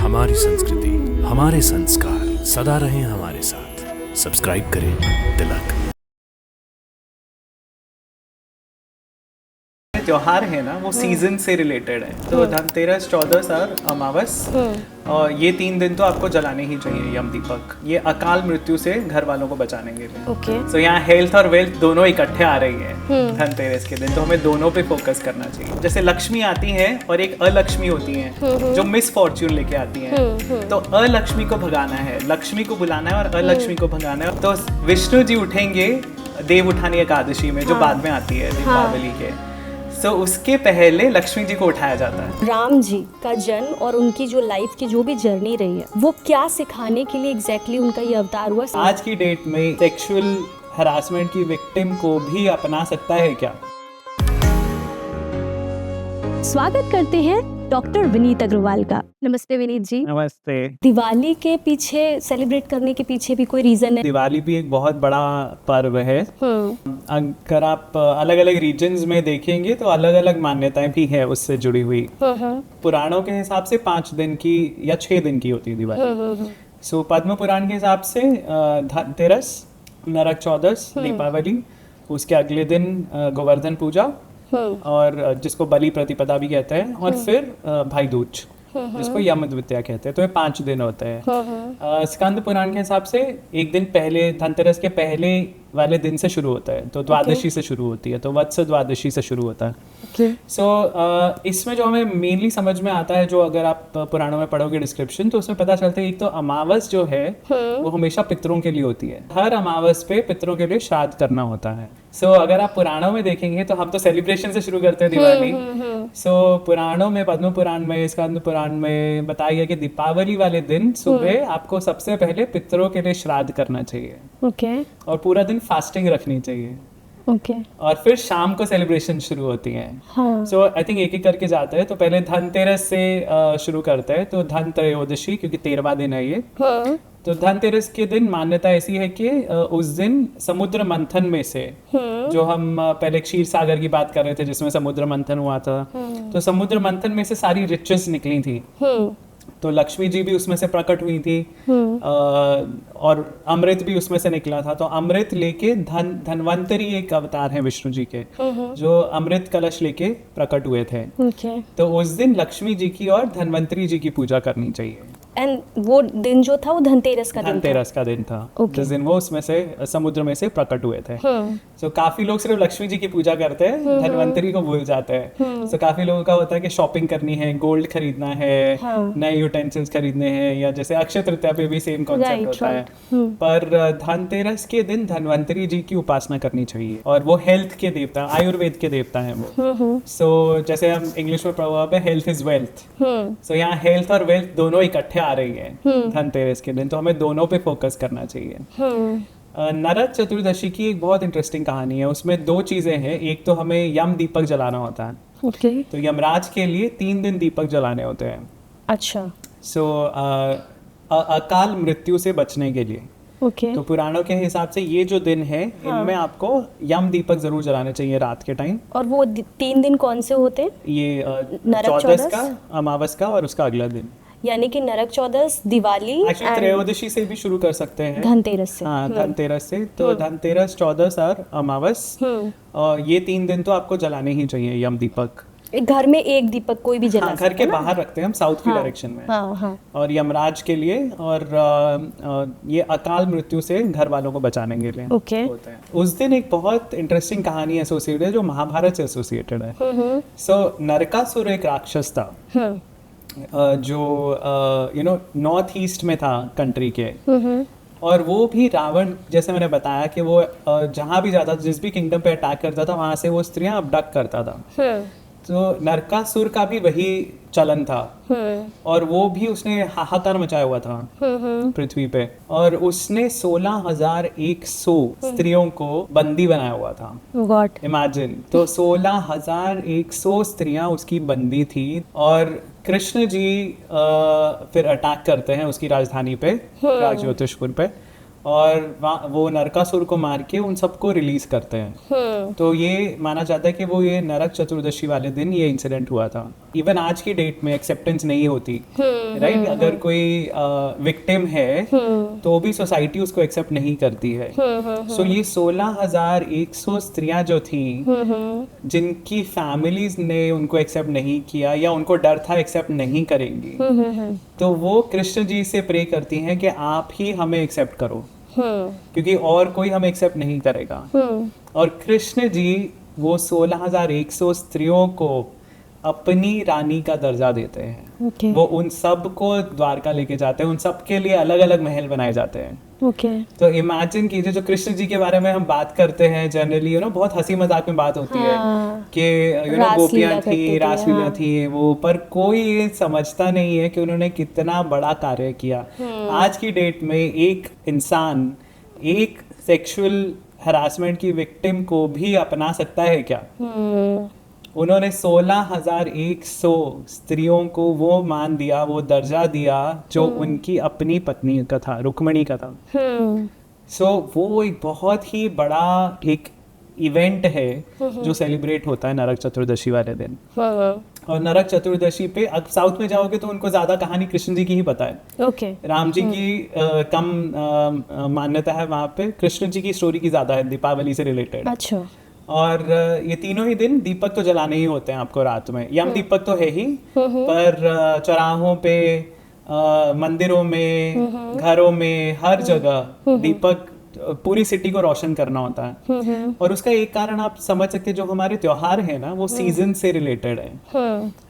हमारी संस्कृति, हमारे संस्कार सदा रहें हमारे साथ। सब्सक्राइब करें तिलक। त्योहार है ना वो सीजन से रिलेटेड है। तो धनतेरस, चौदस और अमावस, और ये 3 दिन तो आपको जलाने ही चाहिए यम दीपक। ये अकाल मृत्यु से घर वालों को बचाने के लिए। ओके। तो यहाँ हेल्थ और वेल्थ दोनों इकट्ठे आ रही है धनतेरस के दिन, तो हमें दोनों पे फोकस करना चाहिए। जैसे लक्ष्मी आती है और एक अलक्ष्मी होती है जो मिस फॉर्च्यून लेके आती है। तो अलक्ष्मी को भगाना है, लक्ष्मी को बुलाना है और अलक्ष्मी को भगाना है। तो विष्णु जी उठेंगे देव उठानी एकादशी में, जो बाद में आती है दीपावली के। तो उसके पहले लक्ष्मी जी को उठाया जाता है। राम जी का जन्म और उनकी जो लाइफ की जो भी जर्नी रही है, वो क्या सिखाने के लिए एग्जैक्टली उनका ये अवतार हुआ? आज की डेट में सेक्सुअल हरासमेंट की विक्टिम को भी अपना सकता है क्या? स्वागत करते हैं डॉक्टर विनीत अग्रवाल का। नमस्ते विनीत जी। नमस्ते। दिवाली के पीछे, सेलिब्रेट करने के पीछे भी कोई रीजन है? दिवाली भी एक बहुत बड़ा पर्व है। अगर आप अलग अलग रीजन्स में देखेंगे तो अलग अलग मान्यताएं भी है उससे जुड़ी हुई। पुराणों के हिसाब से 5 दिन की या 6 दिन की होती है दिवाली। सो पद्म पुराण के हिसाब से धनतेरस, नरक चौदस, दीपावली, उसके अगले दिन गोवर्धन पूजा, और जिसको बलि प्रतिपदा भी कहते हैं, और फिर भाई दूज जिसको यम द्वितीया कहते हैं। तो ये 5 दिन होते हैं। स्कंद पुराण के हिसाब से एक दिन पहले, धनतेरस के पहले वाले दिन से शुरू होता है, तो द्वादशी से शुरू होती है, तो वत्स द्वादशी से शुरू होता है। सो इसमें जो हमें मेनली समझ में आता है, जो अगर आप पुराणों में पढ़ोगे डिस्क्रिप्शन, तो उसमें पता चलता है एक तो अमावस जो है वो हमेशा पितरों के लिए होती है। हर अमावस पे पितरों के लिए श्राद्ध करना होता है। सो अगर आप पुराणों में देखेंगे तो हम तो सेलिब्रेशन से शुरू करते हैं दिवाली। सो पुराणों में, पद्म पुराण में, स्कंद पुराण में बताया गया कि दीपावली वाले दिन सुबह आपको सबसे पहले पितरों के लिए श्राद्ध करना चाहिए। ओके। और पूरा दिन फास्टिंग रखनी चाहिए। ओके। और फिर शाम को सेलिब्रेशन शुरू होती है। सो आई थिंक एक एक करके जाते हैं। तो पहले धनतेरस से शुरू करते हैं, तो धन त्रयोदशी, क्योंकि 13वां दिन है ये। तो धनतेरस के दिन मान्यता ऐसी है कि उस दिन समुद्र मंथन में से, जो हम पहले क्षीर सागर की बात कर रहे थे जिसमें समुद्र मंथन हुआ था, तो समुद्र मंथन में से सारी रिचेस निकली थी। तो लक्ष्मी जी भी उसमें से प्रकट हुई थी, और अमृत भी उसमें से निकला था। तो अमृत लेके धनवंतरी एक अवतार है विष्णु जी के, जो अमृत कलश लेके प्रकट हुए थे। तो उस दिन लक्ष्मी जी की और धनवंतरी जी की पूजा करनी चाहिए। एंड वो दिन जो था वो धनतेरस का दिन था। जिस दिन वो उसमें से समुद्र में से प्रकट हुए थे। तो काफी लोग सिर्फ लक्ष्मी जी की पूजा करते हैं, धनवंतरी को भूल जाते हैं। तो काफी लोगों का होता है कि शॉपिंग करनी है, गोल्ड खरीदना है, नए यूटेंसिल्स खरीदने हैं, या जैसे अक्षय तृतीया पे भी सेम कॉन्सेप्ट होता है। पर धनतेरस के दिन धनवंतरी जी की उपासना करनी चाहिए, और वो हेल्थ के देवता, आयुर्वेद के देवता है वो। सो जैसे हम इंग्लिश में प्रवर्ब है, हेल्थ इज वेल्थ। सो यहाँ हेल्थ और वेल्थ दोनों इकट्ठे आ रही है धनतेरस के दिन, तो हमें दोनों पे फोकस करना चाहिए। नरक चतुर्दशी की एक बहुत इंटरेस्टिंग कहानी है। उसमें 2 चीजें हैं। एक तो हमें यम दीपक जलाना होता है। तो यमराज के लिए 3 दिन दीपक जलाने होते हैं। अच्छा। सो अकाल मृत्यु से बचने के लिए। तो पुराणों के हिसाब से ये जो दिन है, इनमें आपको यम दीपक जरूर जलाने चाहिए रात के टाइम। और वो 3 दिन कौन से होते हैं? ये चौदस का, अमावस का, और उसका अगला दिन, यानी कि नरक चौदस, दिवाली, त्रयोदशी से भी शुरू कर सकते हैं, धनतेरस से। हाँ, धनतेरस से। तो धनतेरस, चौदस और अमावस, और ये 3 दिन तो आपको जलाने ही चाहिए यम दीपक। घर में एक दीपक कोई भी जला घर के बाहर रखते हैं हम, साउथ की डायरेक्शन में। और यमराज के लिए, और ये अकाल मृत्यु से घर वालों को बचाने के लिए होते हैं। उस दिन एक बहुत इंटरेस्टिंग कहानी एसोसिएटेड है, जो महाभारत से एसोसिएटेड है। सो नरकासुर एक राक्षस था, जो नॉर्थ ईस्ट में था कंट्री के। और वो भी रावण, जैसे मैंने बताया कि वो जहाँ भी जाता था, जिस भी किंगडम पे अटैक करता था, वहां से वो स्त्रियां अबडक्ट करता था। तो नरकासुर का भी वही चलन था, और वो भी उसने हाहाकार मचाया हुआ था पृथ्वी पे, और उसने 16,100 स्त्रियों को बंदी बनाया हुआ था। इमेजिन, तो 16,100 स्त्रियां उसकी बंदी थी। और कृष्ण जी फिर अटैक करते हैं उसकी राजधानी पे, राजज्योतिषपुर पे, और वो नरकासुर को मार के उन सबको रिलीज करते हैं। तो ये माना जाता है कि वो ये नरक चतुर्दशी वाले दिन ये इंसिडेंट हुआ था। इवन आज की डेट में एक्सेप्टेंस नहीं होती, राइट? अगर कोई विक्टिम है तो भी सोसाइटी उसको एक्सेप्ट नहीं करती है। सो ये 16,100 स्त्रियां जो थी जिनकी फैमिलीज ने उनको एक्सेप्ट नहीं किया या उनको डर था एक्सेप्ट नहीं करेंगी, तो वो कृष्ण जी से प्रे करती हैं कि आप ही हमें एक्सेप्ट करो, क्योंकि और कोई हमें एक्सेप्ट नहीं करेगा। और कृष्ण जी वो 16,100 स्त्रियों को अपनी रानी का दर्जा देते हैं। वो उन सब को द्वारका लेके जाते हैं, उन सब के लिए अलग अलग महल बनाए जाते हैं। तो इमेजिन कीजिए, जो कृष्ण जी के बारे में हम बात करते हैं जनरली, बहुत हंसी मजाक में बात होती है कि गोपियां थी, रासलीला थी वो, पर कोई ये समझता नहीं है कि उन्होंने कितना बड़ा कार्य किया। आज की डेट में एक इंसान एक सेक्सुअल हरासमेंट की विक्टिम को भी अपना सकता है क्या? उन्होंने 16,100 स्त्रियों को वो मान दिया, वो दर्जा दिया जो उनकी अपनी पत्नी का था, रुक्मिणी का था। सो वो एक बहुत ही बड़ा एक इवेंट है जो सेलिब्रेट होता है नरक चतुर्दशी वाले दिन। और नरक चतुर्दशी पे अब साउथ में जाओगे तो उनको ज्यादा कहानी कृष्ण जी की ही पता है। राम जी की कम मान्यता है वहां पे, कृष्ण जी की स्टोरी की ज्यादा है, दीपावली से रिलेटेड। अच्छा। और ये तीनों ही दिन दीपक तो जलाने ही होते हैं आपको रात में। यम दीपक तो है ही, पर चौराहों पे, मंदिरों में, घरों में, हर जगह दीपक पूरी सिटी को रोशन करना होता है। और उसका एक कारण आप समझ सकते हैं, जो हमारे त्योहार है ना वो सीजन से रिलेटेड है।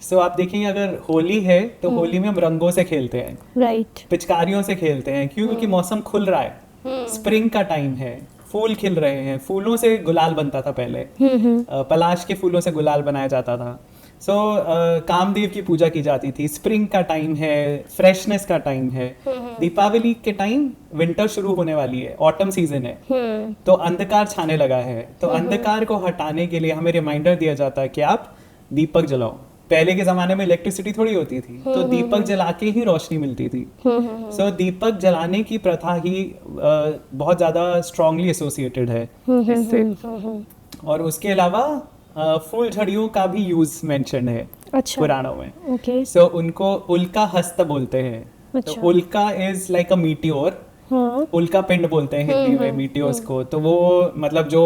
सो आप देखेंगे अगर होली है तो होली में हम रंगों से खेलते हैं, राइट, पिचकारियों से खेलते हैं। क्यों? क्योंकि मौसम खुल रहा है, स्प्रिंग का टाइम है, फूल खिल रहे हैं, फूलों से गुलाल बनता था पहले, पलाश के फूलों से गुलाल बनाया जाता था। सो कामदेव की पूजा की जाती थी। स्प्रिंग का टाइम है, फ्रेशनेस का टाइम है। दीपावली के टाइम विंटर शुरू होने वाली है, ऑटम सीजन है, तो अंधकार छाने लगा है। तो अंधकार को हटाने के लिए हमें रिमाइंडर दिया जाता है कि आप दीपक जलाओ। पहले के जमाने में इलेक्ट्रिसिटी थोड़ी होती थी, तो दीपक जला के ही रोशनी मिलती थी। सो दीपक जलाने की प्रथा ही बहुत ज्यादा स्ट्रांगली एसोसिएटेड है इससे। और उसके अलावा फूल झड़ियों का भी यूज मेंशन है पुराणों में। सो उनको उल्का हस्त बोलते हैं। तो उल्का इज लाइक अ मीटियोर, उल्का पिंड बोलते हैं हिंदी में मीटियोर्स को। तो वो मतलब जो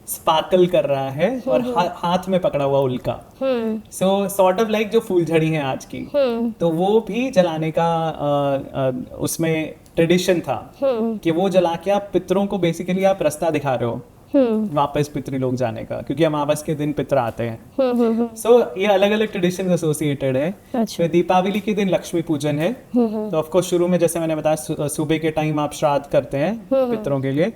स्पार्कल कर रहा है और हाथ में पकड़ा हुआ उल्का। सो सॉर्ट ऑफ लाइक जो फूलझड़ी है आज की, तो वो भी जलाने का उसमें ट्रेडिशन था कि वो जला के आप पितरों को बेसिकली आप रास्ता दिखा रहे हो वापस पितृलोक जाने का, क्योंकि अमावस के दिन पितर आते हैं। सो ये अलग अलग ट्रेडिशन एसोसिएटेड है। फिर दीपावली के दिन लक्ष्मी पूजन है। तो ऑफ कोर्स शुरू में जैसे मैंने बताया सुबह के टाइम आप श्राद्ध करते हैं पितरों के लिए।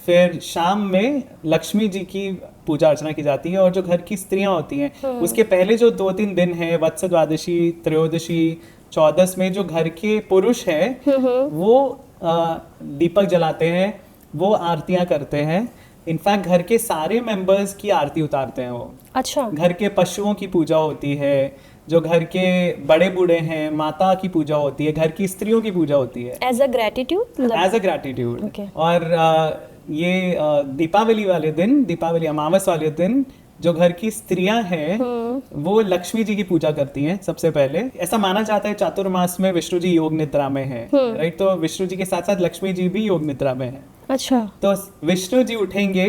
फिर शाम में लक्ष्मी जी की पूजा अर्चना की जाती है। और जो घर की स्त्रियां होती हैं उसके पहले जो 2-3 दिन है, वत्स द्वादशी, त्रयोदशी, चौदस में जो घर के पुरुष हैं वो दीपक जलाते हैं, वो आरतियां करते हैं। इनफैक्ट घर के सारे मेंबर्स की आरती उतारते हैं वो। अच्छा। घर के पशुओं की पूजा होती है, जो घर के बड़े बूढ़े हैं माता की पूजा होती है, घर की स्त्रियों की पूजा होती है as a gratitude. As a gratitude. और ये दीपावली वाले दिन, दीपावली अमावस वाले दिन जो घर की स्त्रियां हैं वो लक्ष्मी जी की पूजा करती हैं सबसे पहले। ऐसा माना जाता है चातुर्मास में विष्णु जी योग निद्रा में है, राइट? तो विष्णु जी के साथ साथ लक्ष्मी जी भी योग निद्रा में है। अच्छा। तो विष्णु जी उठेंगे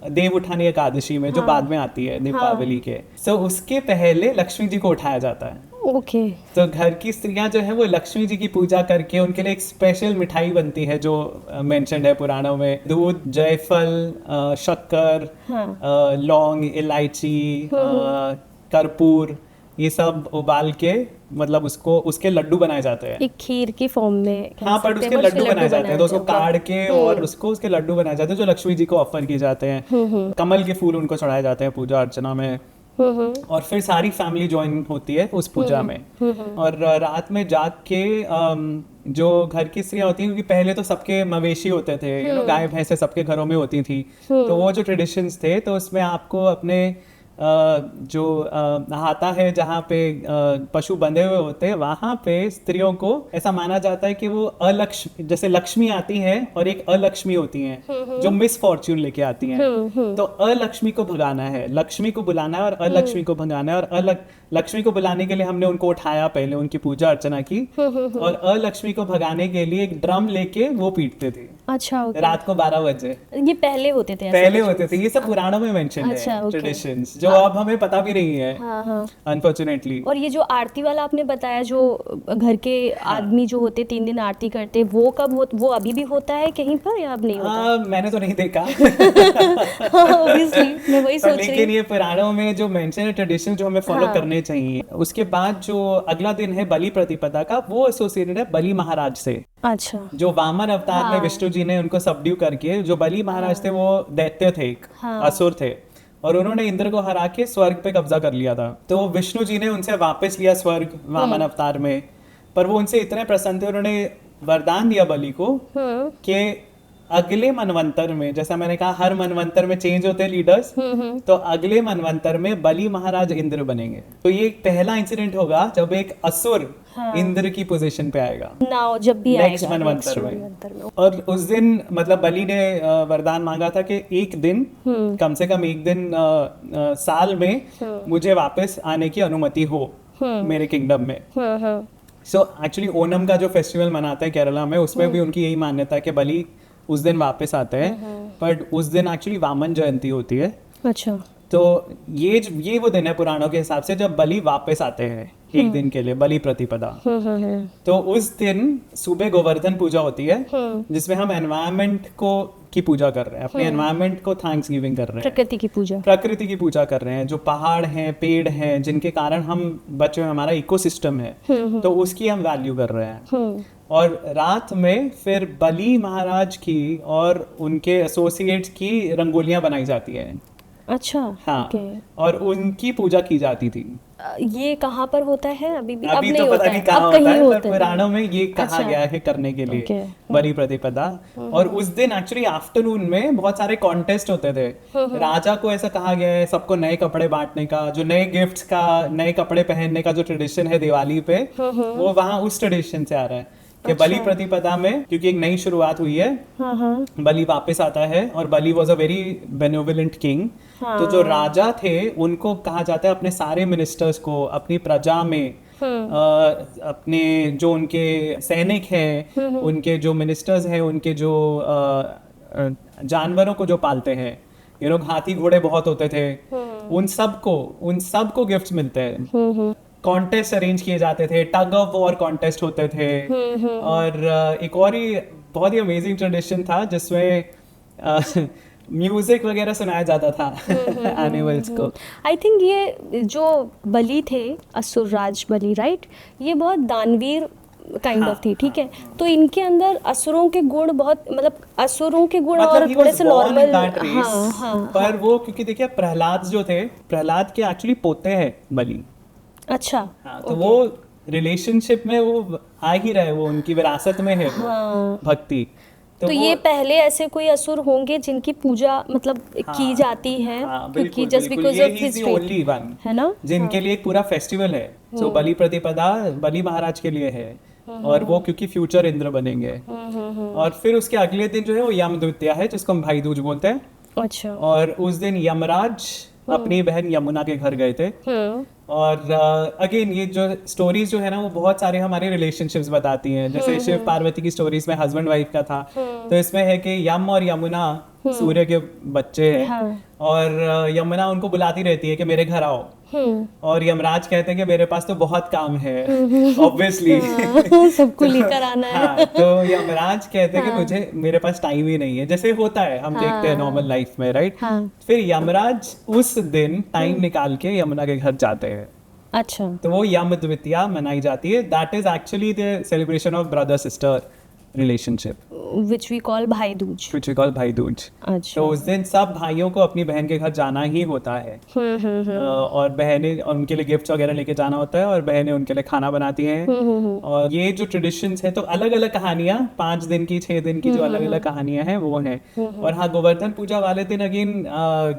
देव उठानी एकादशी में, जो बाद में आती है दीपावली के। सो उसके पहले लक्ष्मी जी को उठाया जाता है। ओके। तो घर की स्त्रियां जो है वो लक्ष्मी जी की पूजा करके उनके लिए एक स्पेशल मिठाई बनती है जो मेंशन्ड है पुराणों में। दूध, जायफल, शक्कर, लौंग, इलायची, कर्पूर, ये सब उबाल के मतलब उसके लड्डू बनाए जाते हैं एक खीर की फॉर्म में। हाँ, पर उसके लड्डू बनाए जाते हैं। तो उसको काट के और उसके लड्डू बनाए जाते हैं जो लक्ष्मी जी को ऑफर किए जाते हैं। कमल के फूल उनको चढ़ाए जाते हैं पूजा अर्चना में। और फिर सारी फैमिली ज्वाइन होती है उस पूजा में। और रात में जाग के जो घर की स्त्रियां होती हैं, क्योंकि पहले तो सबके मवेशी होते थे, गाय भैंसे सबके घरों में होती थी, तो वो जो ट्रेडिशंस थे तो उसमें आपको अपने जो नहाता है जहाँ पे पशु बंधे हुए होते हैं, वहां पे स्त्रियों को ऐसा माना जाता है कि वो अलक्ष्मी, जैसे लक्ष्मी आती है और एक अलक्ष्मी होती हैं जो मिस फॉर्च्यून लेके आती हैं। तो अलक्ष्मी को भगाना है, लक्ष्मी को बुलाना है और अलक्ष्मी को भगाना है। और लक्ष्मी को बुलाने के लिए हमने उनको उठाया, पहले उनकी पूजा अर्चना की, और अलक्ष्मी को भगाने के लिए एक ड्रम लेके वो पीटते थे। अच्छा, okay. रात को 12 बजे। ये पहले होते थे? पहले होते थे, ये सब पुराणों में मेंशन अच्छा, है, okay. ट्रेडिशंस जो अब हमें पता भी नहीं है, हाँ। अनफॉर्चुनेटली। और ये जो आरती वाला आपने बताया, जो घर के आदमी जो होते 3 दिन आरती करते, वो कब वो अभी भी होता है कहीं पर या अब नहीं होता? मैंने तो नहीं देखा। Obviously, मैं वही सोच रही लेकिन ये पुराणों में जो मेंशन है ट्रेडिशन जो हमें फॉलो हाँ। करने चाहिए। उसके बाद जो अगला दिन है बलि प्रतिपदा का, वो एसोसिएटेड है बलि महाराज से। अच्छा, जो वामन अवतार में हाँ। विष्णु जी ने उनको सबड्यू करके, जो बलि महाराज थे वो दैत्य थे, एक हाँ। असुर थे, और उन्होंने इंद्र को हरा के स्वर्ग पे कब्जा कर लिया था। तो विष्णु जी ने उनसे वापस लिया स्वर्ग वामन अवतार में, पर वो उनसे इतने प्रसन्न थे, उन्होंने वरदान दिया बलि को कि अगले मनवंतर में, जैसा मैंने कहा हर मनवंतर में चेंज होते हैं लीडर्स, तो अगले मनवंतर में बलि महाराज इंद्र बनेंगे। तो ये एक पहला इंसिडेंट होगा जब एक असुर इंद्र की पोजीशन पे आएगा, नाउ जब भी नेक्स्ट आएगा मनवंतर मनवंतर में। और उस दिन मतलब बलि ने वरदान मांगा था कि एक दिन, कम से कम एक दिन साल में मुझे वापस आने की अनुमति हो मेरे किंगडम में। सो एक्चुअली ओनम का जो फेस्टिवल मनाते हैं केरला में, उसमें भी उनकी यही मान्यता है कि बलि उस दिन वापस आते हैं, बट उस दिन एक्चुअली वामन जयंती होती है। अच्छा, तो ये वो दिन है पुराणों के हिसाब से जब बलि वापस आते हैं एक दिन के लिए, बलि प्रतिपदा। तो उस दिन सुबह गोवर्धन पूजा होती है, जिसमें हम एनवायरनमेंट की पूजा कर रहे हैं, अपने एनवायरनमेंट को थैंक्स गिविंग कर रहे हैं, प्रकृति की पूजा, प्रकृति की पूजा कर रहे हैं। जो पहाड़ हैं, पेड़ हैं, जिनके कारण हम बचे हुए, हमारा इकोसिस्टम है, तो उसकी हम वैल्यू कर रहे हैं। और रात में फिर बलि महाराज की और उनके एसोसिएट्स की रंगोलियां बनाई जाती है। अच्छा, हाँ, okay. और उनकी पूजा की जाती थी। ये कहाँ पर होता है अभी भी? अब अभी नहीं तो होता पता है, नहीं कहाँ अब होता कहीं है, होता पर है। पुराणों में ये कहा अच्छा। गया है करने के लिए Okay. बलि प्रतिपदा। और उस दिन एक्चुअली आफ्टरनून में बहुत सारे कॉन्टेस्ट होते थे। राजा को ऐसा कहा गया है सबको नए कपड़े बांटने का, जो नए गिफ्ट्स का, नए कपड़े पहनने का जो ट्रेडिशन है दिवाली पे, वो वहाँ उस ट्रेडिशन से आ रहा है कि बलि प्रतिपदा में, क्योंकि एक नई शुरुआत हुई है, बलि वापस आता है। और Bali was a very benevolent king. तो जो राजा थे उनको कहा जाता है अपने सारे मिनिस्टर्स को, अपनी प्रजा में, अपने जो उनके सैनिक हैं, उनके जो मिनिस्टर्स हैं, उनके जो जानवरों को जो पालते हैं, ये लोग हाथी घोड़े बहुत होते थे, उन सबको गिफ्ट्स मिलते हैं। कॉन्टेस्ट अरेंज किए जाते थे, टग ऑफ वॉर कॉन्टेस्ट होते थे। और एक और ही बहुत ही अमेजिंग ट्रेडिशन था जिसमें म्यूजिक वगैरह सुनाया जाता था एनिमल्स को। आई थिंक ये जो बलि थे, असुरराज बलि, राइट, ये बहुत दानवीर काइंड ऑफ थी, ठीक है। तो इनके अंदर असुरों के गुण बहुत, मतलब असुरों के गुण मतलब और थोड़े से नॉर्मल, हाँ, पर वो क्योंकि देखिए प्रहलाद जो थे, प्रहलाद के एक्चुअली पोते हैं बलि। अच्छा, हाँ, तो वो रिलेशनशिप में वो आ ही रहे, वो उनकी विरासत में है भक्ति। तो ये पहले ऐसे कोई असुर होंगे जिनकी पूजा मतलब की जाती है, क्योंकि just because of his only one है ना, जिनके लिए एक पूरा फेस्टिवल है। सो बलि प्रतिपदा बलि महाराज के लिए है, और वो क्योंकि फ्यूचर इंद्र बनेंगे। और फिर उसके अगले दिन जो है वो यम द्वितीया है, जिसको हम भाई दूज बोलते हैं। अच्छा, और उस दिन यमराज अपनी बहन यमुना के घर गए थे। और अगेन ये जो स्टोरीज जो है ना, वो बहुत सारे हमारे रिलेशनशिप्स बताती हैं। जैसे शिव पार्वती की स्टोरीज में हस्बैंड वाइफ का था, तो इसमें है कि यम और यमुना सूर्य के बच्चे हैं, और यमुना उनको बुलाती रहती है कि मेरे घर आओ, और यमराज कहते हैं कि मेरे पास तो बहुत काम है, ऑब्वियसली सबको लेकर आना है। हाँ, तो यमराज कहते हैं कि मुझे, मेरे पास टाइम ही नहीं है, जैसे होता है हम देखते हैं नॉर्मल लाइफ में, राइट। फिर यमराज उस दिन टाइम निकाल के यमुना के घर जाते हैं। अच्छा, तो वो यम द्वितीया मनाई जाती है। That is actually the celebration of brother sister relationship which we call Bhai Dooj. which we call भाई दूज। अच्छा। तो उस दिन सब भाइयों को अपनी बहन के घर जाना ही होता है। और बहनें और उनके लिए गिफ्ट्स वगैरह लेके जाना होता है और बहनें उनके लिए खाना बनाती हैं। और ये जो ट्रेडिशंस है तो अलग अलग कहानियां 5 दिन की 6 दिन की जो अलग अलग कहानियां हैं वो हैं। और हाँ, गोवर्धन पूजा वाले दिन अगेन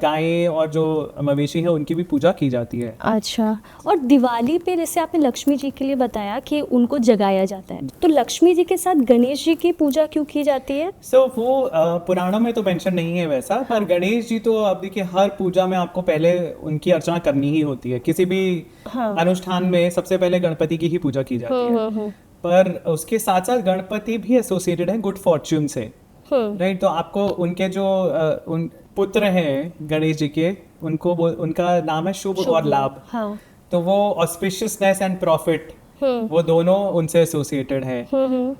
गायें और जो मवेशी है उनकी भी पूजा की जाती है। अच्छा। और दिवाली पे जैसे आपने लक्ष्मी जी के लिए बताया कि उनको जगाया जाता है, तो लक्ष्मी जी के साथ गणेश जी की पूजा क्यों की जाती है? वो पुराणों में तो मेंशन नहीं है वैसा, पर गणेश जी तो आप देखिए हर पूजा में आपको पहले उनकी अर्चना करनी ही होती है। किसी भी अनुष्ठान में सबसे पहले गणपति की ही पूजा की जाती है। पर उसके साथ साथ गणपति भी एसोसिएटेड है गुड फॉर्च्यून से, राइट? तो आपको उनके जो उन पुत्र हैं गणेश जी के, उनका नाम है शुभ और लाभ। तो वो ऑस्पिशियसनेस एंड प्रॉफिट, वो दोनों उनसे एसोसिएटेड है।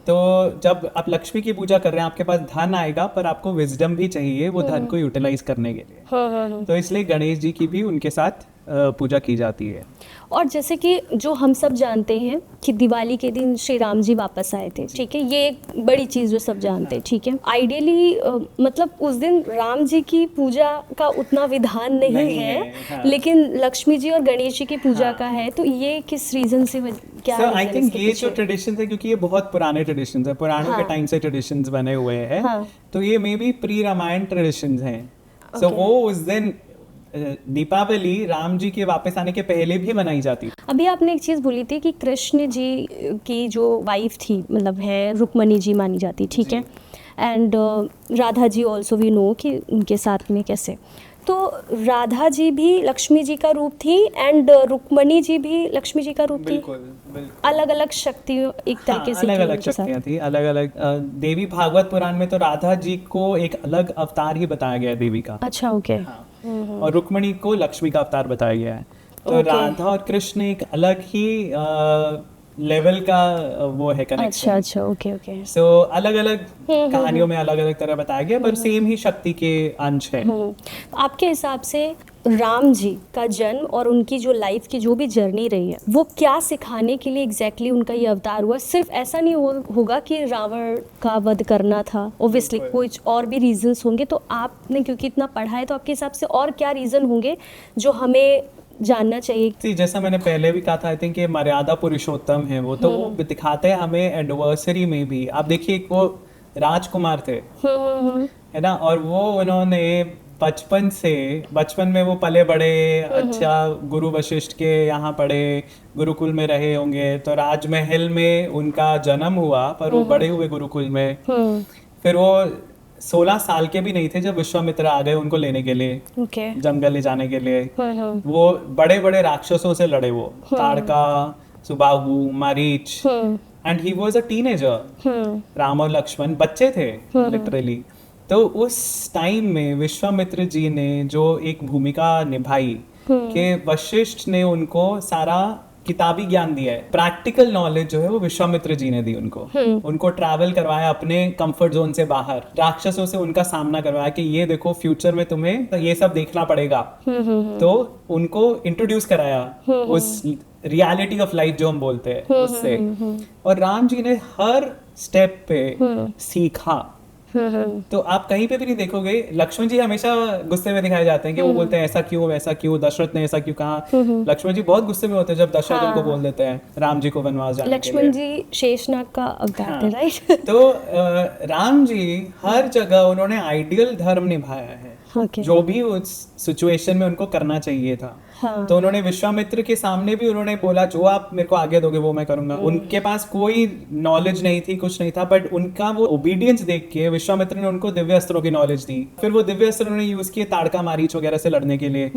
तो जब आप लक्ष्मी की पूजा कर रहे हैं आपके पास धन आएगा, पर आपको विजडम भी चाहिए वो धन को यूटिलाइज करने के लिए। तो इसलिए गणेश जी की भी उनके साथ पूजा की जाती है। और जैसे कि जो हम सब जानते हैं कि दिवाली के दिन श्री राम जी वापस आए थे, ठीक है, ये एक बड़ी चीज़ जो सब जानते हैं, ठीक है। आइडियली मतलब उस दिन राम जी की पूजा का उतना विधान नहीं है, हाँ। लेकिन लक्ष्मी जी और गणेश जी की पूजा का है। तो ये किस रीजन से क्या सर आई reason थिंक इसके ये पीछे? जो ट्रेडिशन है, क्योंकि ये बहुत पुराने ट्रेडिशन है, पुराणों के टाइम से ट्रेडिशन बने हुए हैं। तो ये maybe pre Ramayana tradition हैं। सो वो उस दिन दीपावली राम जी के वापस आने के पहले भी मनाई जाती है। अभी आपने एक चीज़ बोली थी कि कृष्ण जी की जो वाइफ थी, मतलब है रुक्मणी जी मानी जाती, ठीक है, and Radha ji also we know कि उनके साथ में कैसे। तो राधा जी भी लक्ष्मी जी का रूप थी एंड रुक्मणी जी भी लक्ष्मी जी का रूप थी। बिल्कुल। अलग अलग शक्ति एक तरीके से अलग थी अलग उनके साथ। शक्तियां थी, अलग अलग। देवी भागवत पुराण में तो राधा जी को एक अलग अवतार ही बताया गया है देवी का। अच्छा, ओके। और रुक्मणी को लक्ष्मी का अवतार बताया गया है। तो राधा और कृष्ण एक अलग ही लेवल का वो है कनेक्शन। अच्छा, ओके। सो अलग अलग कहानियों में अलग अलग तरह बताया गया, पर सेम ही शक्ति के अंश है। आपके हिसाब से राम जी का जन्म और उनकी जो लाइफ की जो भी जर्नी रही है, वो क्या सिखाने के लिए एग्जैक्टली उनका ये अवतार हुआ? सिर्फ ऐसा नहीं होगा कि रावण का वध करना था, ओब्वियसली कुछ और भी रीजंस होंगे। तो आपने क्योंकि इतना पढ़ा है, तो आपके हिसाब से और क्या रीजन होंगे जो हमें जानना चाहिए? जैसा मैंने पहले भी कहा था, आई थिंक ये मर्यादा पुरुषोत्तम है वो, तो वो दिखाते हैं हमें एनिवर्सरी में भी। आप देखिए वो राजकुमार थे, है ना, और वो उन्होंने बचपन में वो पले बड़े, अच्छा गुरु वशिष्ठ के यहाँ पढ़े, गुरुकुल में रहे होंगे, तो राजमहल में उनका जन्म हुआ, पर वो बड़े हुए गुरुकुल में। फिर वो 16 साल के भी नहीं थे जब विश्वामित्र आ गए उनको लेने के लिए, जंगल ले जाने के लिए। वो बड़े बड़े राक्षसों से लड़े, वो Tadaka, Subahu, Maricha, and he was a teenager. Ram और लक्ष्मण बच्चे थे लिटरली। तो उस टाइम में विश्वामित्र जी ने जो एक भूमिका निभाई कि वशिष्ठ ने उनको सारा किताबी ज्ञान दिया है, प्रैक्टिकल नॉलेज जो है वो विश्वामित्र जी ने दी उनको ट्रैवल करवाया अपने कंफर्ट जोन से बाहर, राक्षसों से उनका सामना करवाया कि ये देखो फ्यूचर में तुम्हें ये सब देखना पड़ेगा। तो उनको इंट्रोड्यूस कराया उस रियलिटी ऑफ लाइफ जो हम बोलते हैं उससे। और राम जी ने हर स्टेप पे सीखा। तो आप कहीं पे भी नहीं देखोगे लक्ष्मण जी हमेशा गुस्से में दिखाए जाते हैं कि वो बोलते हैं ऐसा क्यों वैसा क्यों, दशरथ ने ऐसा क्यों कहा। लक्ष्मण जी बहुत गुस्से में होते हैं जब दशरथ उनको बोल देते हैं राम जी को वनवास जाने के लिए। लक्ष्मण जी शेषनाग का अवतार थे, राइट? तो राम जी हर जगह उन्होंने आइडियल धर्म निभाया है, जो भी उस सिचुएशन में उनको करना चाहिए था। तो उन्होंने विश्वामित्र के सामने भी उन्होंने बोला जो आप मेरे को आगे दोगे वो मैं करूंगा। उनके पास कोई नॉलेज नहीं थी, कुछ नहीं था, बट उनका वो ओबीडियंस देख के विश्वामित्र ने उनको दिव्य अस्त्रों की नॉलेज दी। फिर वो दिव्य अस्त्र उन्होंने यूज किए ताड़का मारीच वगैरह से लड़ने के लिए।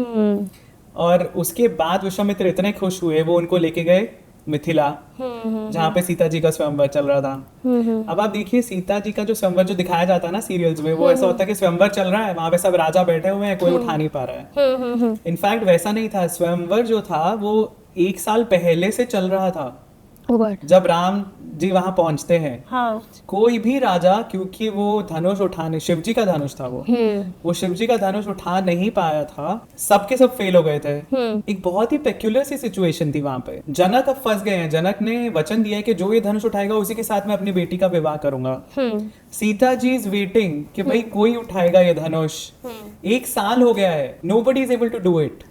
और उसके बाद विश्वामित्र इतने खुश हुए वो उनको लेके गए मिथिला, जहाँ पे सीता जी का स्वयंवर चल रहा था। अब आप देखिए सीता जी का जो स्वयंवर जो दिखाया जाता है ना सीरियल्स में, वो ऐसा होता है कि स्वयंवर चल रहा है, वहां पे सब राजा बैठे हुए हैं, कोई उठा नहीं पा रहा है। इनफैक्ट वैसा नहीं था, स्वयंवर जो था वो 1 साल पहले से चल रहा था। जब राम जी वहां पहुंचते हैं, हाँ। कोई भी राजा, क्योंकि वो धनुष उठाने, शिवजी का धनुष था वो शिवजी का धनुष उठा नहीं पाया था, सबके सब फेल हो गए थे। एक बहुत ही पेक्युलर सी सिचुएशन थी वहां पे। जनक अब फंस गए हैं। जनक ने वचन दिया है कि जो ये धनुष उठाएगा उसी के साथ मैं अपनी बेटी का विवाह करूंगा। सीता जी इज वेटिंग कि भाई कोई उठाएगा ये धनुष। 1 साल हो गया है, nobody is able to do it।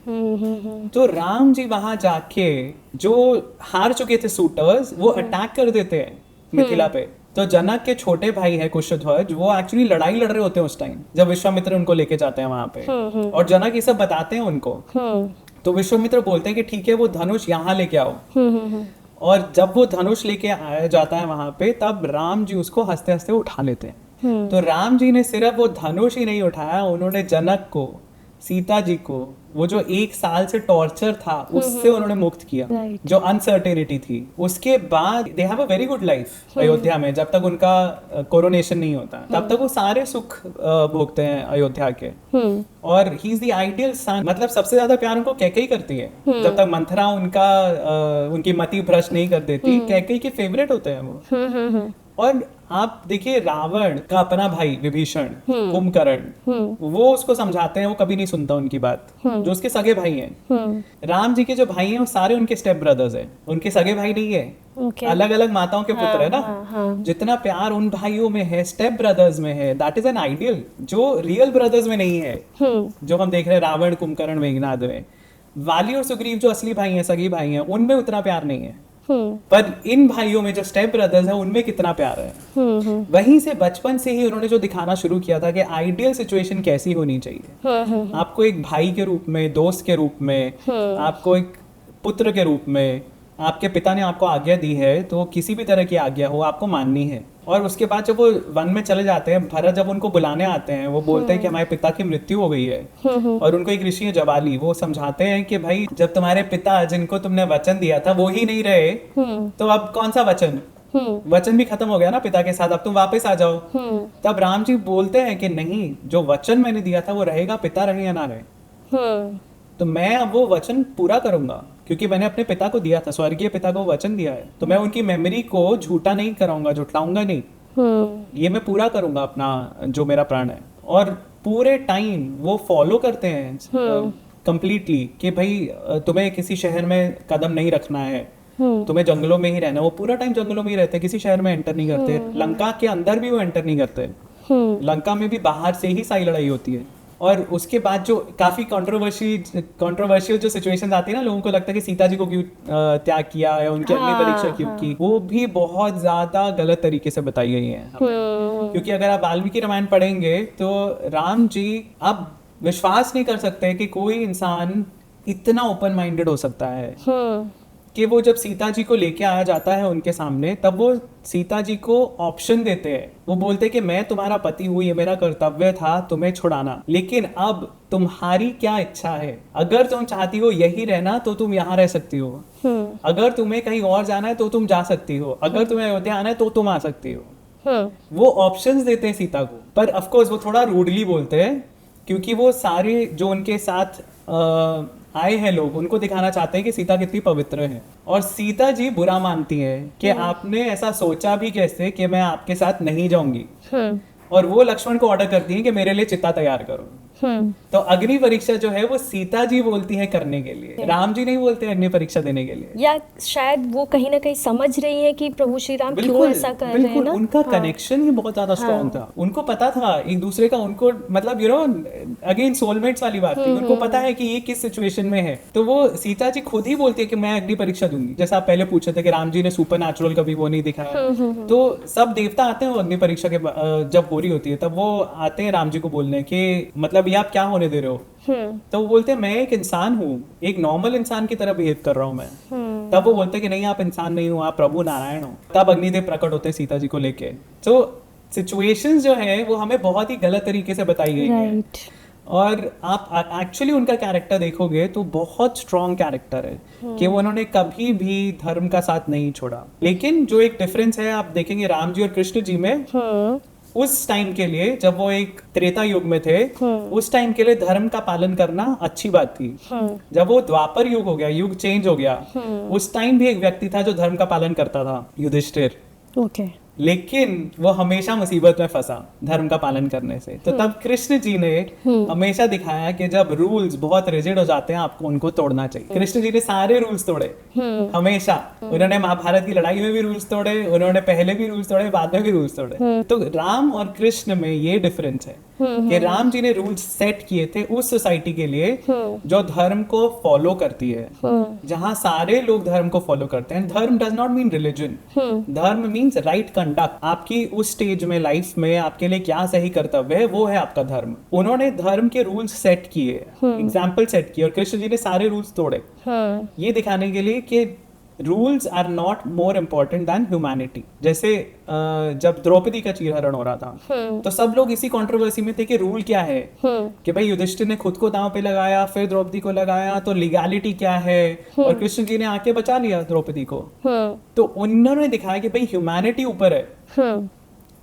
तो राम जी वहां जाके जो हार चुके थे सूटर्स, वो अटैक कर देते हैं मिथिला पे। तो जनक के छोटे भाई है कुशध्वज, वो एक्चुअली लड़ाई लड़ रहे होते हैं उस टाइम, जब विश्वामित्र उनको लेके जाते हैं वहां पे। और जनक ये सब बताते हैं उनको। तो विश्वामित्र बोलते हैं कि ठीक है, वो धनुष यहाँ लेके आओ। और जब वो धनुष लेके आया जाता है वहां पे, तब राम जी उसको हंसते हंसते उठा लेते हैं। तो राम जी ने सिर्फ वो धनुष ही नहीं उठाया, उन्होंने जनक को, सीता जी को, वो जो 1 साल से टॉर्चर था उससे उन्होंने मुक्त किया, जो अनसर्टेनिटी थी। उसके बाद they have a very good life Ayodhya में। जब तक उनका कोरोनेशन नहीं होता तब तक वो सारे सुख भोगते हैं अयोध्या के। और ही इज द आइडियल सन। मतलब सबसे ज्यादा प्यार उनको कैकेयी करती है। जब तक मंथरा उनकी मति भ्रष्ट नहीं कर देती, कैकेयी के फेवरेट होते हैं वो। और आप देखिए, रावण का अपना भाई विभीषण, कुंभकर्ण, वो उसको समझाते हैं, वो कभी नहीं सुनता उनकी बात, जो उसके सगे भाई हैं। राम जी के जो भाई हैं वो सारे उनके स्टेप ब्रदर्स हैं, उनके सगे भाई नहीं है। अलग अलग माताओं के पुत्र है ना। जितना प्यार उन भाइयों में है, स्टेप ब्रदर्स में है, दैट इज एन आइडियल, जो रियल ब्रदर्स में नहीं है। जो हम देख रहे हैं रावण, कुंभकर्ण, मेघनाद में। वाली और सुग्रीव जो असली भाई हैं, सगी भाई हैं, उनमें उतना प्यार नहीं है। पर इन भाइयों में जो स्टेप ब्रदर्स हैं, उनमें कितना प्यार है। वहीं से बचपन से ही उन्होंने जो दिखाना शुरू किया था कि आइडियल सिचुएशन कैसी होनी चाहिए। आपको एक भाई के रूप में, दोस्त के रूप में, आपको एक पुत्र के रूप में, आपके पिता ने आपको आज्ञा दी है, तो किसी भी तरह की आज्ञा हो आपको माननी है। और उसके बाद जब वो वन में चले जाते हैं, भरत जब उनको बुलाने आते हैं, वो बोलते हैं कि हमारे पिता की मृत्यु हो गई है। और उनको एक ऋषि है जबाली, वो समझाते हैं कि भाई जब तुम्हारे पिता जिनको तुमने वचन दिया था वो ही नहीं रहे, तो अब कौन सा वचन? वचन भी खत्म हो गया ना पिता के साथ, अब तुम वापस आ जाओ। तब राम जी बोलते हैं कि नहीं, जो वचन मैंने दिया था वो रहेगा, पिता रहे या ना रहे। तो मैं अब वो वचन पूरा करूंगा, क्योंकि मैंने अपने पिता को दिया था, स्वर्गीय पिता को वचन दिया है। तो मैं उनकी मेमोरी को झूठा नहीं कराऊंगा, झुठलाऊंगा नहीं। ये मैं पूरा करूंगा अपना, जो मेरा प्राण है। और पूरे टाइम वो फॉलो करते हैं कंप्लीटली कि भाई तुम्हें किसी शहर में कदम नहीं रखना है, तुम्हें जंगलों में ही रहना। वो पूरा टाइम जंगलों में ही रहते, किसी शहर में एंटर नहीं करते। लंका के अंदर भी वो एंटर नहीं करते। लंका में भी बाहर से ही सारी लड़ाई होती है। और उसके बाद जो काफी कंट्रोवर्शियल जो सिचुएशंस आती है ना, लोगों को लगता है कि सीता जी को क्यों त्याग किया या उनकी अग्नि परीक्षा क्यों की, वो भी बहुत ज्यादा गलत तरीके से बताई गई है। क्योंकि अगर आप वाल्मीकि रामायण पढ़ेंगे तो राम जी अब विश्वास नहीं कर सकते कि कोई इंसान इतना ओपन माइंडेड हो सकता है कि वो जब सीता जी को लेके आया जाता है उनके सामने, तब वो सीता जी को ऑप्शन देते हैं। वो बोलते हैं कि मैं तुम्हारा पति हूँ, ये मेरा कर्तव्य था तुम्हें छुड़ाना, लेकिन अब तुम्हारी क्या इच्छा है? अगर तुम चाहती हो यही रहना तो तुम यहाँ रह सकती हो, अगर तुम्हें कहीं और जाना है तो तुम जा सकती हो, अगर तुम्हें अयोध्या आना है तो तुम आ सकती हो। वो ऑप्शंस देते हैं सीता को, पर ऑफकोर्स वो थोड़ा रूडली बोलते हैं, क्योंकि वो सारे जो उनके साथ आए हैं लोग, उनको दिखाना चाहते हैं कि सीता कितनी पवित्र है। और सीता जी बुरा मानती है कि आपने ऐसा सोचा भी कैसे कि मैं आपके साथ नहीं जाऊंगी। और वो लक्ष्मण को ऑर्डर करती है कि मेरे लिए चिता तैयार करो। तो अग्नि परीक्षा जो है वो सीता जी बोलती है करने के लिए, राम जी नहीं बोलते अग्नि परीक्षा देने के लिए। या शायद वो कहीं ना कहीं समझ रही है कि प्रभु श्री राम क्यों ऐसा कर रहे हैं ना। उनका कनेक्शन ही बहुत ज्यादा स्ट्रॉन्ग था। उनको पता था एक दूसरे का, उनको मतलब अगेन सोलमेट्स वाली बात थी। उनको पता है कि ये किस सिचुएशन में है। तो वो सीता जी खुद ही बोलती है कि मैं अग्नि परीक्षा दूंगी। जैसा आप पहले पूछे थे कि राम जी ने सुपर नेचुरल कभी वो नहीं दिखाया, तो सब देवता आते हैं वो अग्नि परीक्षा के जब हो रही होती है, तब वो आते हैं राम जी को बोलने के मतलब ये आप क्या होने दे रहे हो। तो वो बोलते हैं मैं एक इंसान हूँ, एक नॉर्मल इंसान की तरह बिहेव कर रहा हूँ मैं। तब वो बोलते हैं कि नहीं आप इंसान नहीं हो, आप प्रभु नारायण हो। तब अग्निदेव प्रकट होते हैं सीता जी को लेके। तो सिचुएशंस जो है वो हमें बहुत ही गलत तरीके से बताई गई है। और आप एक्चुअली उनका कैरेक्टर देखोगे तो बहुत स्ट्रॉन्ग कैरेक्टर है कि वो उन्होंने कभी भी धर्म का साथ नहीं छोड़ा। लेकिन जो एक डिफरेंस है आप देखेंगे राम जी और कृष्ण जी में, उस टाइम के लिए, जब वो एक त्रेता युग में थे, उस टाइम के लिए धर्म का पालन करना अच्छी बात थी। जब वो द्वापर युग हो गया, युग चेंज हो गया, उस टाइम भी एक व्यक्ति था जो धर्म का पालन करता था, युधिष्ठिर। ओके। लेकिन वो हमेशा मुसीबत में फंसा धर्म का पालन करने से। तो तब कृष्ण जी ने हमेशा दिखाया कि जब रूल्स बहुत रिजिड हो जाते हैं, आपको उनको तोड़ना चाहिए। कृष्ण जी ने सारे रूल्स तोड़े हमेशा। उन्होंने महाभारत की लड़ाई में भी रूल्स तोड़े, उन्होंने पहले भी रूल्स तोड़े, बाद में भी रूल्स तोड़े। तो राम और कृष्ण में ये डिफरेंस है कि राम जी ने रूल्स सेट किए थे उस सोसाइटी के लिए जो धर्म को फॉलो करती है, जहाँ सारे लोग धर्म को फॉलो करते हैं। धर्म डज नॉट मीन रिलीजन, धर्म मीन्स राइट कंडक्ट। आपकी उस स्टेज में लाइफ में आपके लिए क्या सही कर्तव्य है, वो है आपका धर्म। उन्होंने धर्म के रूल्स सेट किए, एग्जाम्पल सेट किए, और कृष्ण जी ने सारे रूल्स तोड़े, ये दिखाने के लिए कि rules are not more important than humanity. जैसे जब द्रौपदी का चीरहरण हो रहा था, तो सब लोग इसी कंट्रोवर्सी में थे कि रूल क्या है, कि भाई युधिष्ठिर ने खुद को दांव पे लगाया, फिर द्रौपदी को लगाया, तो लीगैलिटी क्या है, और कृष्ण जी ने आके बचा लिया द्रौपदी को। तो उन्होंने दिखाया कि भाई ह्यूमैनिटी ऊपर है,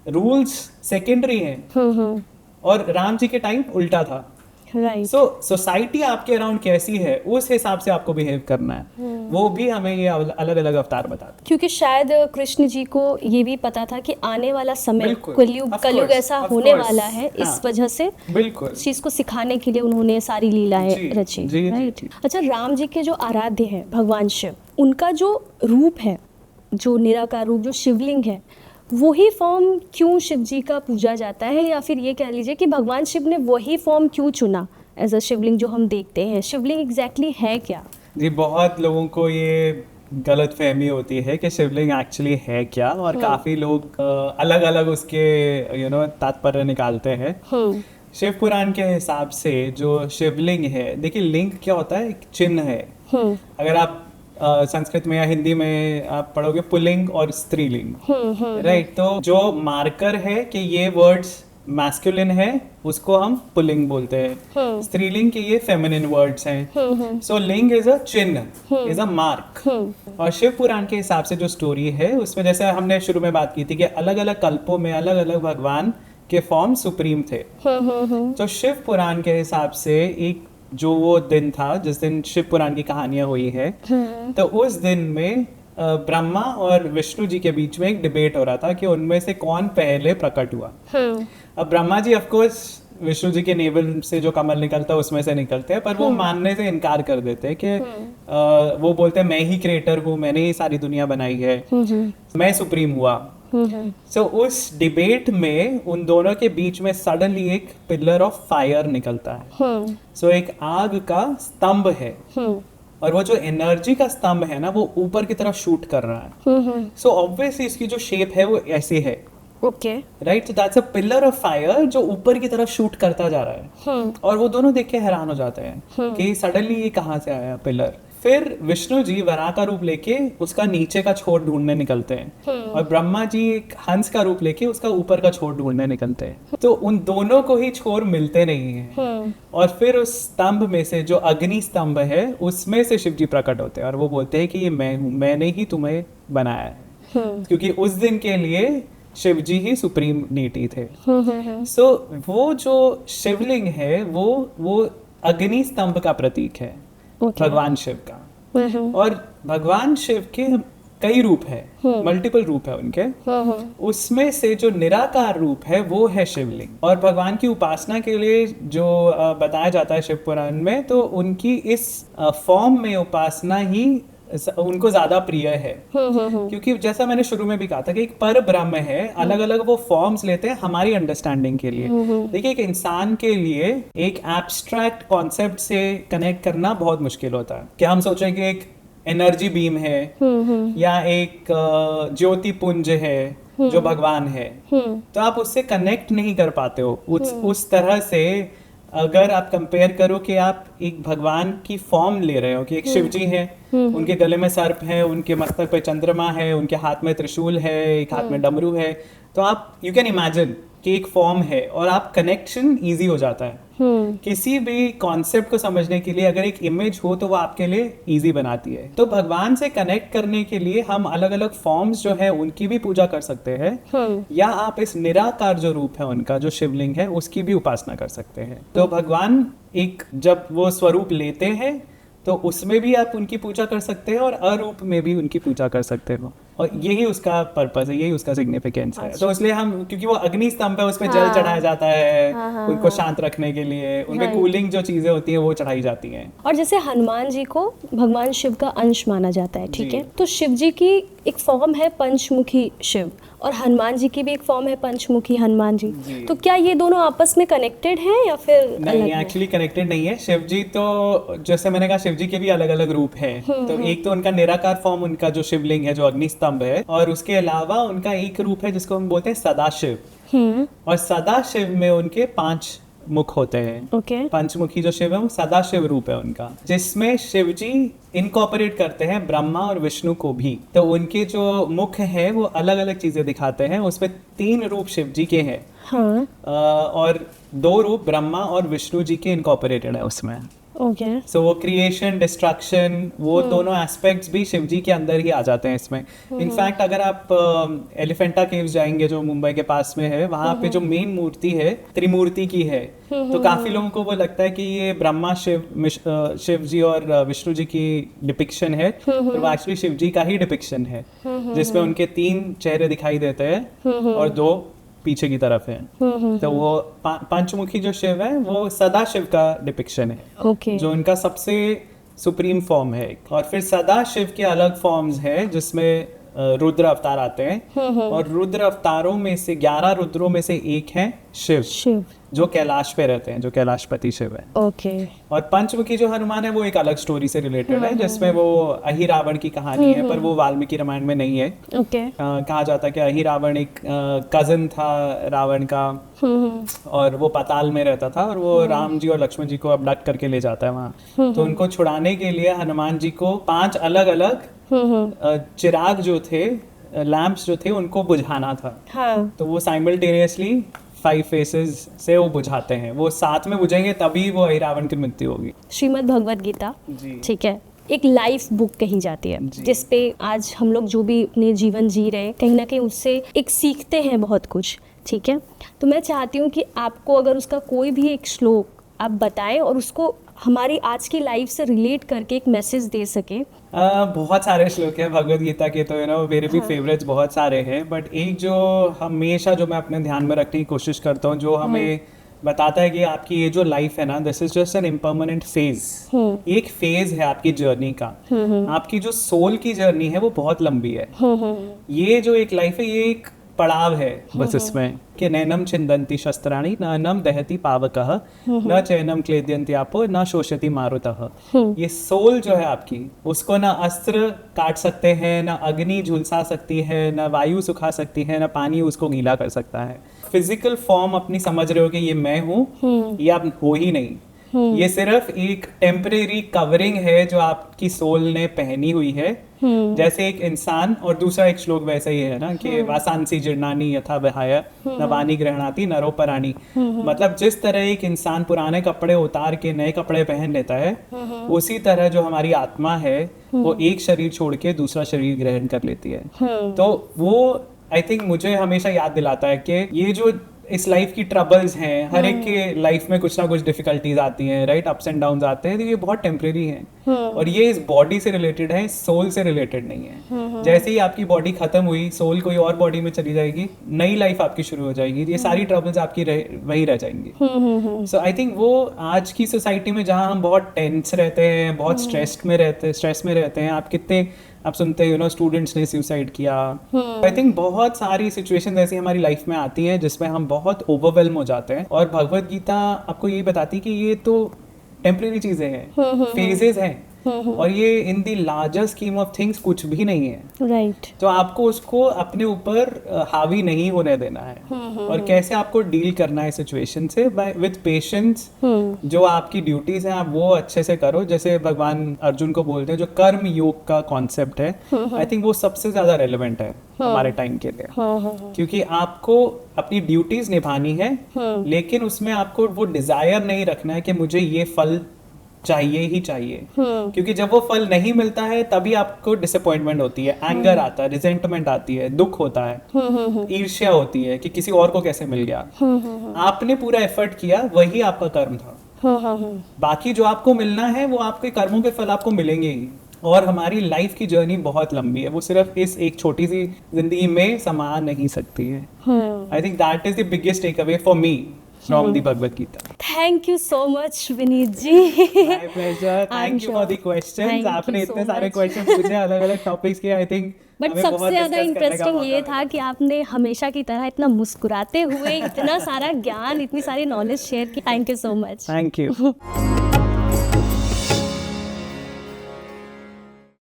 रूल्स सेकेंडरी हैं। और राम जी के टाइम उल्टा था। राइट। सो सोसाइटी आपके अराउंड कैसी है, उस हिसाब से आपको बिहेव करना है। वो भी हमें ये अलग अलग अवतार बताते। क्योंकि शायद कृष्ण जी को ये भी पता था कि आने वाला समय कलयुग ऐसा होने वाला है, इस वजह से बिल्कुल इस चीज को सिखाने के लिए उन्होंने सारी लीलाएं रची। राइट। अच्छा, राम जी के जो आराध्य हैं भगवान शिव, उनका जो रूप है, जो निराकार रूप, जो शिवलिंग है, वही फॉर्म क्यों शिव जी का पूजा जाता है, या फिर ये कह लीजिए कि भगवान शिव ने वही फॉर्म क्यों चुना एज अ शिवलिंग जो हम देखते हैं? शिवलिंग एग्जैक्टली है क्या? जी, बहुत लोगों को ये गलत फहमी होती है कि शिवलिंग एक्चुअली है क्या, और काफी लोग अलग अलग उसके तात्पर्य निकालते हैं। शिव पुराण के हिसाब से जो शिवलिंग है, देखिए लिंग क्या होता है, एक चिन्ह है। अगर आप संस्कृत में या हिंदी में आप पढ़ोगे पुल्लिंग और स्त्रीलिंग, राइट, तो जो मार्कर है कि ये वर्ड्स मैस्कुलिन है, उसको हम पुल्लिंग बोलते हैं। स्त्रीलिंग के ये फेमिनिन वर्ड्स हैं। सो लिंग इज अ चिन्ह, इज अ मार्क। और शिव पुराण के हिसाब से जो स्टोरी है उसमें, जैसे हमने शुरू में बात की थी कि अलग अलग कल्पों में अलग अलग भगवान के फॉर्म सुप्रीम थे। तो शिव पुराण के हिसाब से एक जो वो दिन था जिस दिन शिव पुराण की कहानियां हुई है, तो उस दिन में ब्रह्मा और विष्णु जी के बीच में एक डिबेट हो रहा था कि उनमें से कौन पहले प्रकट हुआ। अब ब्रह्मा जी ऑफ कोर्स विष्णु जी के नेवल से जो कमल निकलता है उसमें से निकलते हैं, पर वो मानने से इनकार कर देते हैं कि वो बोलते हैं मैं ही क्रिएटर हूँ, मैंने ही सारी दुनिया बनाई है, मैं सुप्रीम हुआ। सो उस डिबेट में उन दोनों के बीच में सडनली एक पिलर ऑफ फायर निकलता है। सो एक आग का स्तंभ है, और वो जो एनर्जी का स्तंभ है ना, वो ऊपर की तरफ शूट कर रहा है। सो ऑब्वियसली इसकी जो शेप है वो ऐसी है, okay, right. So that's a pillar of fire जो ऊपर की तरफ शूट करता जा रहा है। और वो दोनों देख के हैरान हो जाते हैं कि सडनली ये कहाँ से आया पिलर। फिर विष्णु जी वराह का रूप लेके उसका नीचे का छोर ढूंढने निकलते हैं, और ब्रह्मा जी एक हंस का रूप लेके उसका ऊपर का छोर ढूंढने निकलते हैं। तो उन दोनों को ही छोर मिलते नहीं है। और फिर उस स्तंभ में से, जो अग्नि स्तंभ है, उसमें से शिव जी प्रकट होते हैं, और वो बोलते हैं कि ये मैं हूँ, मैंने ही तुम्हें बनाया है। क्योंकि उस दिन के लिए शिव जी ही सुप्रीम नीटी थे। सो वो जो शिवलिंग है वो अग्नि स्तंभ का प्रतीक है, भगवान शिव का। और भगवान शिव के कई रूप है, मल्टीपल रूप है उनके। उसमें से जो निराकार रूप है वो है शिवलिंग। और भगवान की उपासना के लिए जो बताया जाता है शिव पुराण में, तो उनकी इस फॉर्म में उपासना ही उनको ज्यादा प्रिय है। क्योंकि जैसा मैंने शुरू में भी कहा था कि एक पर ब्रह्म है, अलग अलग वो फॉर्म्स लेते हैं हमारी अंडरस्टैंडिंग के लिए। देखिए, एक इंसान के लिए एक एब्स्ट्रैक्ट कॉन्सेप्ट से कनेक्ट करना बहुत मुश्किल होता है। क्या हम सोचें कि एक एनर्जी बीम है या एक ज्योति पुंज है जो भगवान है, तो आप उससे कनेक्ट नहीं कर पाते हो उस तरह से। अगर आप कंपेयर करो कि आप एक भगवान की फॉर्म ले रहे हो कि एक शिवजी हैं, उनके गले में सर्प है, उनके मस्तक पे चंद्रमा है, उनके हाथ में त्रिशूल है, एक हाथ में डमरू है, तो आप यू कैन इमेजिन कि एक फॉर्म है और आप कनेक्शन इजी हो जाता है। किसी भी कॉन्सेप्ट को समझने के लिए अगर एक इमेज हो तो वो आपके लिए इजी बनाती है। तो भगवान से कनेक्ट करने के लिए हम अलग अलग फॉर्म्स जो है उनकी भी पूजा कर सकते हैं, या आप इस निराकार जो रूप है उनका, जो शिवलिंग है, उसकी भी उपासना कर सकते हैं। तो भगवान एक जब वो स्वरूप लेते हैं तो उसमें भी आप उनकी पूजा कर सकते हैं और अरूप में भी उनकी पूजा कर सकते हो, और यही उसका पर्पस है, यही उसका सिग्निफिकेंस है। तो इसलिए हम, क्योंकि वो अग्नि स्तंभ है, उस पर जल चढ़ाया जाता है उनको शांत रखने के लिए, उनमें कूलिंग जो चीजें होती हैं वो चढ़ाई जाती हैं। और जैसे हनुमान जी को भगवान शिव का अंश माना जाता है, ठीक है, तो शिव जी की एक फॉर्म है पंचमुखी शिव और हनुमान जी की भी एक फॉर्म है पंचमुखी हनुमान जी। तो क्या ये दोनों आपस में कनेक्टेड हैं या फिर नहीं? एक्चुअली कनेक्टेड नहीं है। शिव जी तो, जैसे मैंने कहा, शिव जी के भी अलग अलग रूप हैं। तो एक तो उनका निराकार फॉर्म, उनका जो शिवलिंग है, जो अग्नि स्तंभ है, और उसके अलावा उनका एक रूप है जिसको हम बोलते हैं सदाशिव। और सदाशिव में उनके 5 मुख होते हैं। पंचमुखी जो शिव है वो सदाशिव रूप है उनका, जिसमें शिव जी इनकॉर्पोरेट करते हैं ब्रह्मा और विष्णु को भी। तो उनके जो मुख है वो अलग अलग चीजें दिखाते हैं। उसमें 3 रूप शिव जी के हैं, और 2 रूप ब्रह्मा और विष्णु जी के इनकॉर्पोरेटेड है उसमें। सो वो क्रिएशन, डिस्ट्रक्शन, वो दोनों एस्पेक्ट्स भी शिव जी के अंदर ही आ जाते हैं इसमें। इनफैक्ट अगर आप एलिफेंटा केव्स जाएंगे जो मुंबई के पास में है, वहां पे जो मेन मूर्ति है त्रिमूर्ति की है। तो काफी लोगों को वो लगता है कि ये ब्रह्मा शिव जी और विष्णु जी की डिपिक्शन है, पर वो एक्चुअली शिव जी का ही डिपिक्शन है, जिसमें उनके 3 चेहरे दिखाई देते हैं और 2 पीछे की तरफ है। तो वो पंचमुखी जो शिव है वो सदा शिव का डिपिक्शन है, जो उनका सबसे सुप्रीम फॉर्म है। और फिर सदा शिव के अलग फॉर्म्स है जिसमें रुद्र अवतार आते हैं, और रुद्र अवतारों में से 11 रुद्रों में से एक है शिव, जो कैलाश पे रहते हैं, जो कैलाशपति शिव है। और पंचमुखी जो हनुमान है वो एक अलग स्टोरी से रिलेटेड है, जिसमें वो अहिरावण की कहानी है, पर वो वाल्मीकि रामायण में नहीं है। कहा जाता है कि अहिरावण एक कजिन था रावण का, और वो पाताल में रहता था, और वो राम जी और लक्ष्मण जी को अबडक्ट करके ले जाता है वहाँ। तो उनको छुड़ाने के लिए हनुमान जी को 5 अलग अलग चिराग जो थे, लैंप्स जो थे, उनको बुझाना था। तो वो साइमल्टेनियसली 5 फेसेस से वो बुझाते हैं, वो साथ में बुझेंगे तभी वो अहिरावण की मृत्यु होगी। श्रीमद् भगवत गीता, ठीक है, एक लाइफ बुक कही जाती है, जिसपे आज हम लोग जो भी अपने जीवन जी रहे हैं, कहीं ना कहीं उससे एक सीखते हैं बहुत कुछ, ठीक है। तो मैं चाहती हूँ कि आपको अगर उसका कोई भी एक श्लोक आप बताएं और उसको हमारी आज की लाइफ से रिलेट करके एक मैसेज दे सके। बहुत सारे श्लोक हैं भगवत गीता के, तो मेरे भी फेवरेट्स बहुत सारे हैं, बट एक जो हमेशा जो मैं अपने ध्यान में रखने की कोशिश करता हूँ, जो हमें बताता है कि आपकी ये जो लाइफ है ना, this is just an impermanent phase. एक फेज है आपकी जर्नी का। आपकी जो सोल की जर्नी है वो बहुत लंबी है। ये जो एक लाइफ है ये एक पड़ाव है बस इसमें, कि नैनम छिन्दन्ति शस्त्राणि न अन्नम दहति पावकः न चैनम क्लेद्यन्ति आपो न शोषयति मारुतः। ये सोल जो है आपकी, उसको ना अस्त्र काट सकते हैं, ना अग्नि झुलसा सकती है, ना वायु सुखा सकती है, ना पानी उसको गीला कर सकता है। फिजिकल फॉर्म अपनी समझ रहे हो कि ये मैं हूँ, ये आप हो ही नहीं। ये सिर्फ एक टेम्परेरी कवरिंग है जो आपकी सोल ने पहनी हुई है। जैसे एक इंसान, और दूसरा एक श्लोक वैसे ही है ना कि वासांसी जीर्णानि यथा विहाय नवानि गृह्णाति नरोपराणि। मतलब जिस तरह एक इंसान पुराने कपड़े उतार के नए कपड़े पहन लेता है, उसी तरह जो हमारी आत्मा है वो एक शरीर छोड़ के दूसरा शरीर ग्रहण कर लेती है। तो वो आई थिंक मुझे हमेशा याद दिलाता है कि ये जो इस लाइफ की ट्रबल्स हैं, हर एक के लाइफ में कुछ ना कुछ डिफिकल्टीज आती हैं, राइट, अप्स एंड डाउन्स आते हैं, तो ये बहुत टेम्परेरी हैं। और ये इस बॉडी से रिलेटेड है, सोल से रिलेटेड नहीं है। जैसे ही आपकी बॉडी खत्म हुई, सोल कोई और बॉडी में चली जाएगी, नई लाइफ आपकी शुरू हो जाएगी। ये सारी ट्रबल्स आपकी वही रह जाएंगी। सो आई थिंक वो आज की सोसाइटी में जहाँ हम बहुत टेंस रहते हैं, बहुत स्ट्रेस में रहते हैं, आप सुनते हैं स्टूडेंट्स ने सुसाइड किया। आई थिंक बहुत सारी सिचुएशन ऐसी हमारी लाइफ में आती हैं जिसमें हम बहुत ओवरवेल्म हो जाते हैं, और भगवत गीता आपको ये बताती है कि ये तो टेम्परेरी चीजें हैं, फेजेस हैं। और ये in the larger scheme of things कुछ भी नहीं है। राइट। तो आपको उसको अपने ऊपर हावी नहीं होने देना है। और कैसे आपको डील करना है सिचुएशन से, बाय विद पेशेंस। जो आपकी ड्यूटीज हैं आप वो अच्छे से करो, जैसे भगवान अर्जुन को बोलते हैं, जो कर्म योग का कॉन्सेप्ट है, आई थिंक वो सबसे ज्यादा रेलेवेंट है हमारे टाइम के लिए। क्योंकि आपको अपनी ड्यूटीज निभानी है, लेकिन उसमें आपको वो डिजायर नहीं रखना है कि मुझे ये फल चाहिए ही चाहिए। क्योंकि जब वो फल नहीं मिलता है तभी आपको डिसअपॉइंटमेंट होती है, एंगर आता है, रिजेंटमेंट आती है, दुख होता है, ईर्ष्या होती है कि किसी और को कैसे मिल गया। आपने पूरा एफर्ट किया, वही आपका कर्म था। बाकी जो आपको मिलना है वो आपके कर्मों के फल आपको मिलेंगे ही। और हमारी लाइफ की जर्नी बहुत लंबी है, वो सिर्फ इस एक छोटी सी जिंदगी में समा नहीं सकती है। I think that is the biggest takeaway for me from the Bhagavad Gita. Thank you so much Vineet ji. My pleasure, thank you for the questions. आपने इतने सारे क्वेश्चन पूछे अलग अलग टॉपिक्स के, आई थिंक बट सबसे ज्यादा इंटरेस्टिंग ये था कि आपने हमेशा की तरह इतना मुस्कुराते हुए इतना सारा ज्ञान, इतनी सारी नॉलेज शेयर की। Thank you so much. Thank you.